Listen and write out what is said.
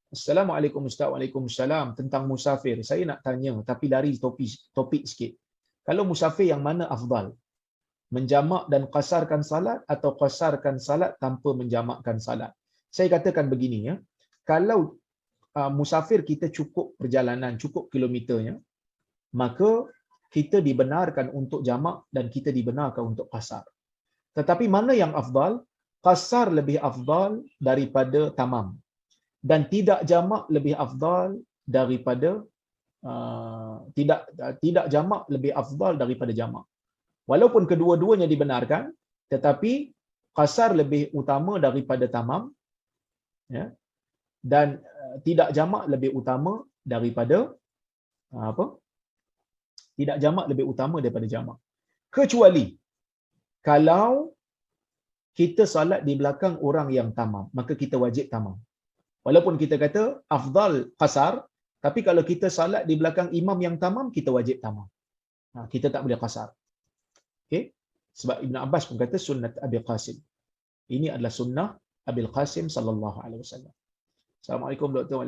Assalamualaikum Ustaz. Waalaikumsalam. Tentang musafir. Saya nak tanya tapi dari topik sikit. Kalau musafir yang mana afdal? Menjamak dan qasarkan salat atau qasarkan salat tanpa menjamakkan salat? Saya katakan begini ya. Kalau musafir kita cukup perjalanan, cukup kilometernya, maka kita dibenarkan untuk jamak dan kita dibenarkan untuk qasar. Tetapi mana yang afdal? Qasar lebih afdal daripada tamam. Dan tidak jamak lebih afdal daripada tidak jamak lebih afdal daripada jamak. Walaupun kedua-duanya dibenarkan, tetapi qasar lebih utama daripada tamam, ya, dan tidak jamak lebih utama daripada apa? Tidak jamak lebih utama daripada jamak. Kecuali kalau kita salat di belakang orang yang tamam, maka kita wajib tamam. Walaupun kita kata afdal qasar, tapi kalau kita salat di belakang imam yang tamam, kita wajib tamam. Kita tak boleh qasar. Okey? Sebab Ibn Abbas pun kata sunnat Abi Qasim. Ini adalah sunnah Abil Qasim sallallahu alaihi wasallam. Assalamualaikum Dr.